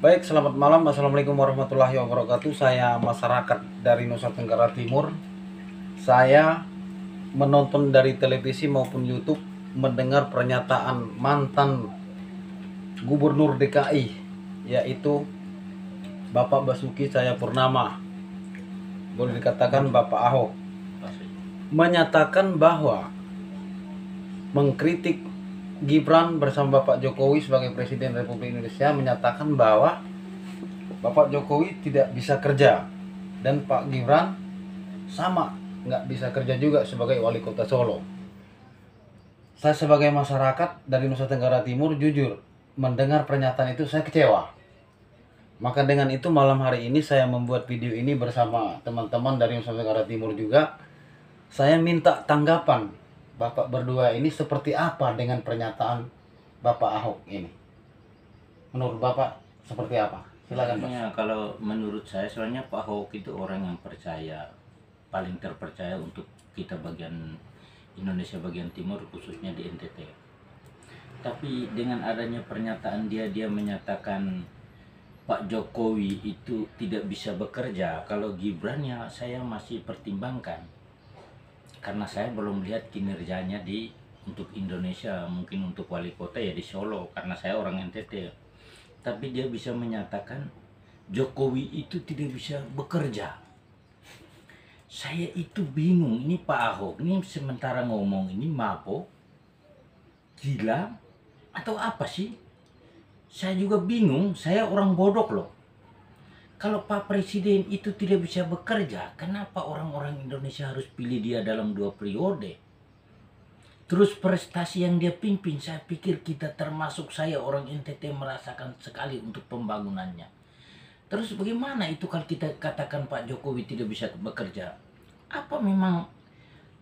Baik, selamat malam. Assalamualaikum warahmatullahi wabarakatuh. Saya masyarakat dari Nusa Tenggara Timur. Saya menonton dari televisi maupun YouTube, mendengar pernyataan mantan Gubernur DKI, yaitu Bapak Basuki Cahayapurnama, boleh dikatakan Bapak Ahok, menyatakan bahwa mengkritik Gibran bersama Bapak Jokowi sebagai Presiden Republik Indonesia, menyatakan bahwa Bapak Jokowi tidak bisa kerja dan Pak Gibran sama nggak bisa kerja juga sebagai wali kota Solo. Saya sebagai masyarakat dari Nusa Tenggara Timur jujur mendengar pernyataan itu saya kecewa. Maka dengan itu malam hari ini saya membuat video ini bersama teman-teman dari Nusa Tenggara Timur juga. Saya minta tanggapan Bapak berdua ini seperti apa dengan pernyataan Bapak Ahok ini. Menurut Bapak seperti apa? Silakan Pak. Ya, kalau menurut saya soalnya Pak Ahok itu orang yang percaya, paling terpercaya untuk kita bagian Indonesia bagian timur, khususnya di NTT. Tapi dengan adanya pernyataan dia menyatakan Pak Jokowi itu tidak bisa bekerja, kalau Gibran ya saya masih pertimbangkan. Karena saya belum lihat kinerjanya untuk Indonesia, mungkin untuk wali kota ya di Solo, karena saya orang NTT. Tapi dia bisa menyatakan Jokowi itu tidak bisa bekerja. Saya itu bingung, ini Pak Ahok ini sementara ngomong ini mabok, gila, atau apa sih? Saya juga bingung, saya orang bodoh loh. Kalau Pak Presiden itu tidak bisa bekerja, kenapa orang-orang Indonesia harus pilih dia dalam 2 periode? Terus prestasi yang dia pimpin, saya pikir kita termasuk saya orang NTT merasakan sekali untuk pembangunannya. Terus bagaimana itu kalau kita katakan Pak Jokowi tidak bisa bekerja? Apa memang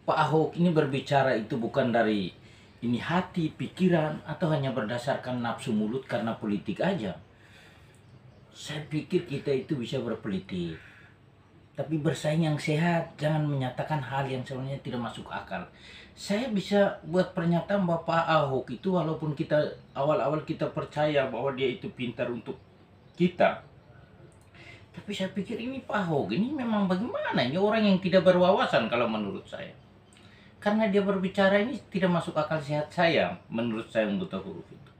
Pak Ahok ini berbicara itu bukan dari ini hati, pikiran, atau hanya berdasarkan nafsu mulut karena politik aja? Saya pikir kita itu bisa berpolitik, tapi bersaing yang sehat, jangan menyatakan hal yang sebenarnya tidak masuk akal. Saya bisa buat pernyataan Bapak Ahok itu walaupun kita awal-awal kita percaya bahwa dia itu pintar untuk kita. Tapi saya pikir ini Pak Ahok ini memang bagaimana, ini orang yang tidak berwawasan kalau menurut saya. Karena dia berbicara ini tidak masuk akal sehat saya, menurut saya yang buta huruf itu.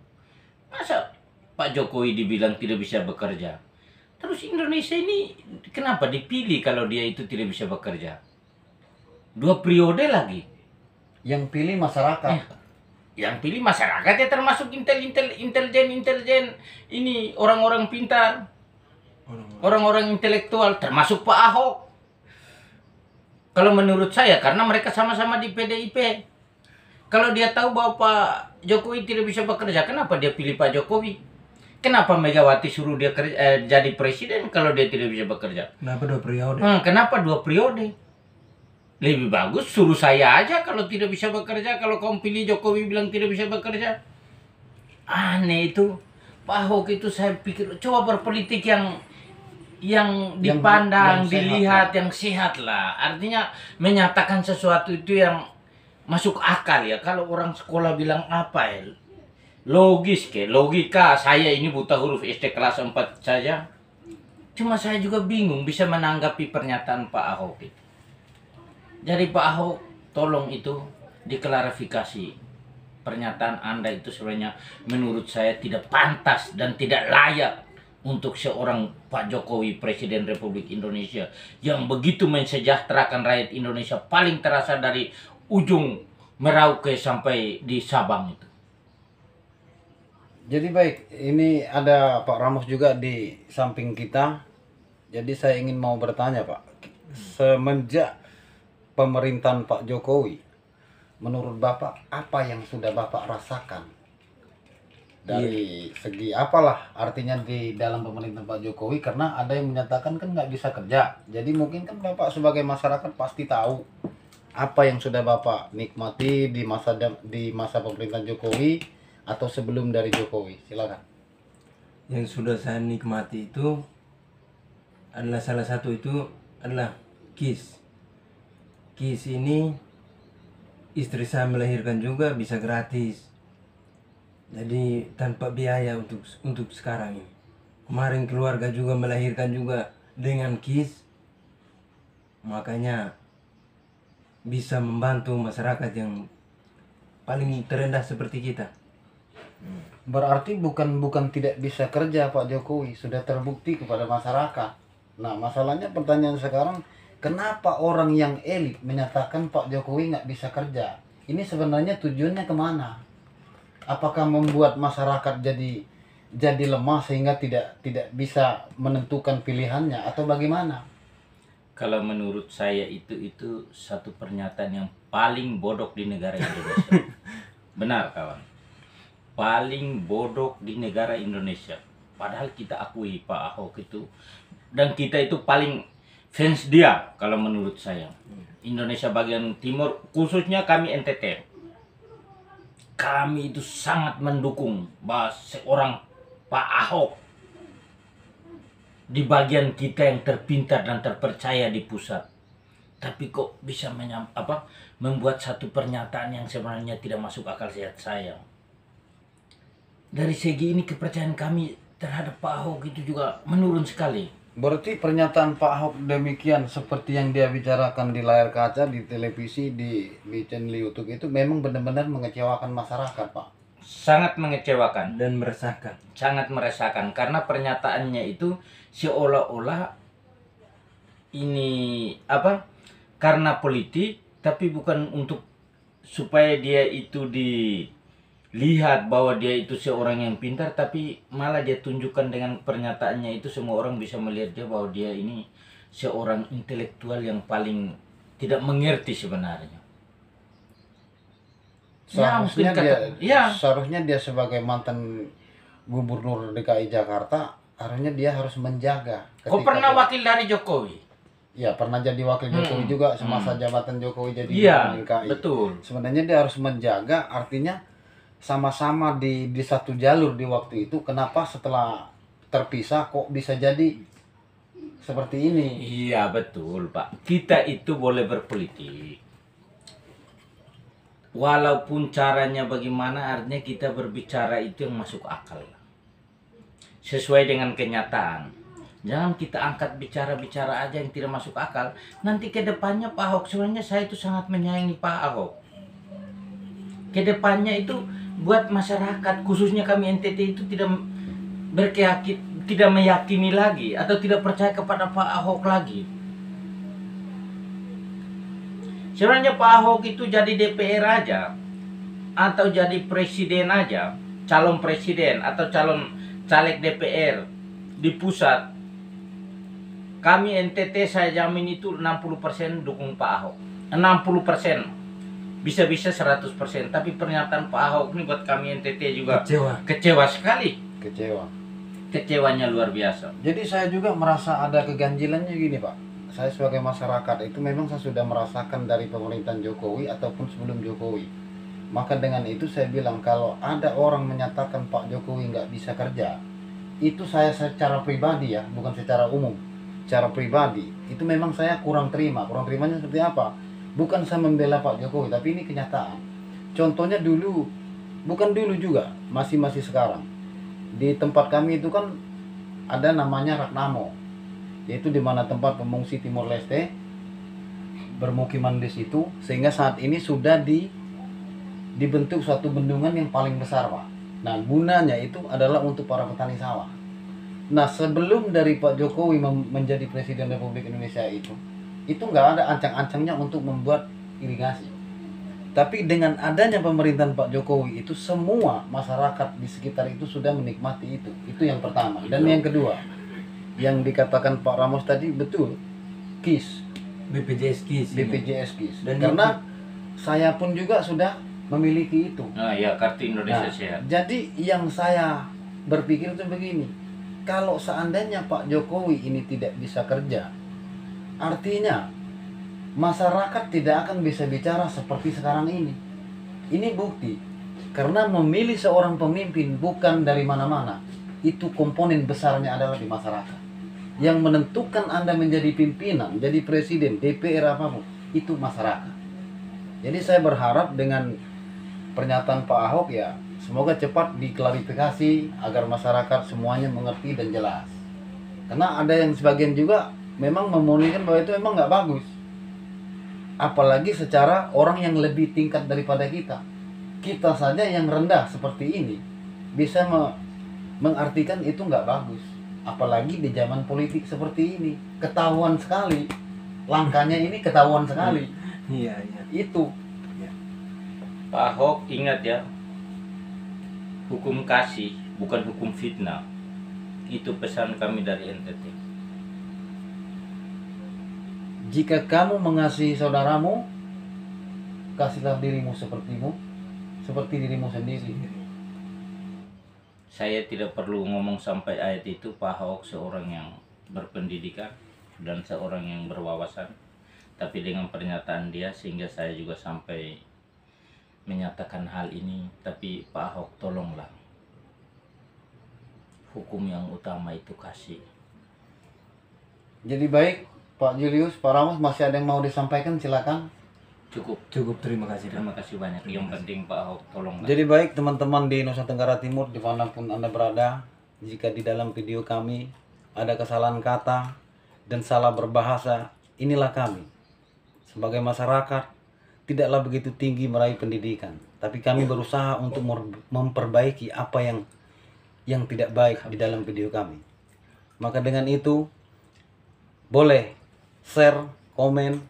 Masa Pak Jokowi dibilang tidak bisa bekerja? Terus Indonesia ini kenapa dipilih kalau dia itu tidak bisa bekerja? 2 periode lagi. Yang pilih masyarakat. Yang pilih masyarakat ya termasuk intelijen ini orang-orang pintar, orang-orang intelektual, termasuk Pak Ahok. Kalau menurut saya karena mereka sama-sama di PDIP. Kalau dia tahu bahwa Pak Jokowi tidak bisa bekerja, kenapa dia pilih Pak Jokowi? Kenapa Megawati suruh dia jadi presiden kalau dia tidak bisa bekerja? Kenapa 2 periode? Kenapa 2 periode? Lebih bagus suruh saya aja kalau tidak bisa bekerja. Kalau kamu pilih Jokowi bilang tidak bisa bekerja. Aneh itu. Pak Ahok itu saya pikir coba berpolitik yang dipandang, yang dilihat, sehat, yang sehat lah. Artinya menyatakan sesuatu itu yang masuk akal ya. Kalau orang sekolah bilang apa ya? Logis ke, logika. Saya ini buta huruf SD kelas 4 saja. Cuma saya juga bingung bisa menanggapi pernyataan Pak Ahok itu. Jadi Pak Ahok, tolong itu diklarifikasi. Pernyataan Anda itu sebenarnya menurut saya tidak pantas dan tidak layak untuk seorang Pak Jokowi Presiden Republik Indonesia yang begitu mensejahterakan rakyat Indonesia, paling terasa dari ujung Merauke sampai di Sabang itu. Jadi baik, ini ada Pak Ramos juga di samping kita. Jadi saya ingin mau bertanya Pak, semenjak pemerintahan Pak Jokowi, menurut Bapak apa yang sudah Bapak rasakan? Dari segi apalah artinya di dalam pemerintahan Pak Jokowi, karena ada yang menyatakan kan nggak bisa kerja. Jadi mungkin kan Bapak sebagai masyarakat pasti tahu apa yang sudah Bapak nikmati di masa pemerintahan Jokowi atau sebelum dari Jokowi. Silakan. Yang sudah saya nikmati itu adalah salah satu itu adalah KIS. KIS ini istri saya melahirkan juga bisa gratis. Jadi tanpa biaya untuk sekarang ini. kemarin keluarga juga melahirkan juga dengan KIS, makanya bisa membantu masyarakat yang paling terendah seperti kita. Berarti bukan tidak bisa kerja Pak Jokowi, sudah terbukti kepada masyarakat. Nah, masalahnya pertanyaan sekarang, kenapa orang yang elit menyatakan Pak Jokowi nggak bisa kerja? Ini sebenarnya tujuannya kemana? Apakah membuat masyarakat jadi lemah sehingga tidak bisa menentukan pilihannya atau bagaimana? Kalau menurut saya itu satu pernyataan yang paling bodoh di negara Indonesia. Benar kawan, paling bodoh di negara Indonesia. Padahal kita akui Pak Ahok itu, dan kita itu paling fans dia kalau menurut saya. Indonesia bagian timur, khususnya kami NTT, kami itu sangat mendukung bahwa seorang Pak Ahok di bagian kita yang terpintar dan terpercaya di pusat. Tapi kok bisa membuat satu pernyataan yang sebenarnya tidak masuk akal sehat saya. Dari segi ini kepercayaan kami terhadap Pak Ahok itu juga menurun sekali. Berarti pernyataan Pak Ahok demikian seperti yang dia bicarakan di layar kaca, di televisi, di channel YouTube itu memang benar-benar mengecewakan masyarakat, Pak. Sangat mengecewakan. Dan meresahkan. Sangat meresahkan karena pernyataannya itu seolah-olah ini karena politik, tapi bukan untuk supaya dia itu dilihat bahwa dia itu seorang yang pintar, tapi malah dia tunjukkan dengan pernyataannya itu semua orang bisa melihat dia bahwa dia ini seorang intelektual yang paling tidak mengerti sebenarnya. Seharusnya dia sebagai mantan gubernur DKI Jakarta, harusnya dia harus menjaga. Kau pernah wakil dari Jokowi? Ya, pernah jadi wakil Jokowi juga semasa jabatan Jokowi jadi gubernur DKI. Betul. Sebenarnya dia harus menjaga, artinya sama-sama di satu jalur di waktu itu. Kenapa setelah terpisah kok bisa jadi seperti ini? Iya betul Pak. Kita itu boleh berpolitik, walaupun caranya bagaimana, artinya kita berbicara itu yang masuk akal, sesuai dengan kenyataan. Jangan kita angkat bicara-bicara aja yang tidak masuk akal. Nanti ke depannya Pak Ahok, sebenarnya saya itu sangat menyayangi Pak Ahok. Ke depannya itu buat masyarakat, khususnya kami NTT itu tidak meyakini lagi atau tidak percaya kepada Pak Ahok lagi. Sebenarnya Pak Ahok itu jadi DPR aja atau jadi presiden aja, calon presiden atau calon caleg DPR di pusat, kami NTT saya jamin itu 60% dukung Pak Ahok. 60%. Bisa-bisa 100%. Tapi pernyataan Pak Ahok ini buat kami NTT juga kecewa sekali. Kecewanya luar biasa. Jadi saya juga merasa ada keganjilannya gini, Pak. Saya sebagai masyarakat itu memang saya sudah merasakan dari pemerintahan Jokowi ataupun sebelum Jokowi. Maka dengan itu saya bilang kalau ada orang menyatakan Pak Jokowi nggak bisa kerja, itu saya secara pribadi ya, bukan secara umum. Secara pribadi, itu memang saya kurang terima. Kurang terimanya seperti apa? Bukan saya membela Pak Jokowi, tapi ini kenyataan. Contohnya dulu, bukan dulu juga, masih sekarang. Di tempat kami itu kan ada namanya Ragnamo, yaitu di mana tempat pengungsi Timor Leste bermukiman di situ, sehingga saat ini sudah dibentuk suatu bendungan yang paling besar, Pak. Nah, gunanya itu adalah untuk para petani sawah. Nah, sebelum dari Pak Jokowi menjadi Presiden Republik Indonesia itu nggak ada ancang-ancangnya untuk membuat irigasi. Tapi dengan adanya pemerintahan Pak Jokowi itu semua masyarakat di sekitar itu sudah menikmati itu. Itu yang pertama. Dan yang kedua, yang dikatakan Pak Ramos tadi betul, KIS, BPJS KIS. Dan karena saya pun juga sudah memiliki itu. Ya, kartu Indonesia Sehat. Jadi yang saya berpikir itu begini, kalau seandainya Pak Jokowi ini tidak bisa kerja, artinya masyarakat tidak akan bisa bicara seperti sekarang ini. Ini bukti, karena memilih seorang pemimpin bukan dari mana-mana. Itu komponen besarnya adalah di masyarakat. Yang menentukan Anda menjadi pimpinan, jadi presiden, DPR apapun, itu masyarakat. Jadi saya berharap dengan pernyataan Pak Ahok ya, semoga cepat diklarifikasi agar masyarakat semuanya mengerti dan jelas. Karena ada yang sebagian juga memang memurnikan bahwa itu memang nggak bagus. Apalagi secara orang yang lebih tingkat daripada kita. Kita saja yang rendah seperti ini bisa mengartikan itu nggak bagus. Apalagi di zaman politik seperti ini. Ketahuan sekali. Langkahnya ini ketahuan sekali. Iya, iya. Itu. Pak Ahok ingat ya, hukum kasih bukan hukum fitnah. Itu pesan kami dari NTT. Jika kamu mengasihi saudaramu, kasihlah dirimu seperti dirimu sendiri. Saya tidak perlu ngomong sampai ayat itu. Pak Ahok seorang yang berpendidikan dan seorang yang berwawasan. Tapi dengan pernyataan dia sehingga saya juga sampai menyatakan hal ini. Tapi Pak Ahok, tolonglah, hukum yang utama itu kasih. Jadi baik, Pak Julius, Pak Ramos, masih ada yang mau disampaikan, silakan. Cukup, terima kasih. Terima kasih banyak. Yang penting Pak Ahok, tolonglah. Jadi baik teman-teman di Nusa Tenggara Timur, dimanapun Anda berada, jika di dalam video kami ada kesalahan kata dan salah berbahasa, inilah kami. Sebagai masyarakat, tidaklah begitu tinggi meraih pendidikan, tapi kami berusaha untuk memperbaiki apa yang tidak baik di dalam video kami. Maka dengan itu, boleh share, komen,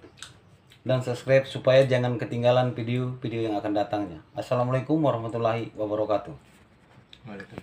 dan subscribe supaya jangan ketinggalan video-video yang akan datangnya. Assalamualaikum warahmatullahi wabarakatuh. Waalaikumsalam.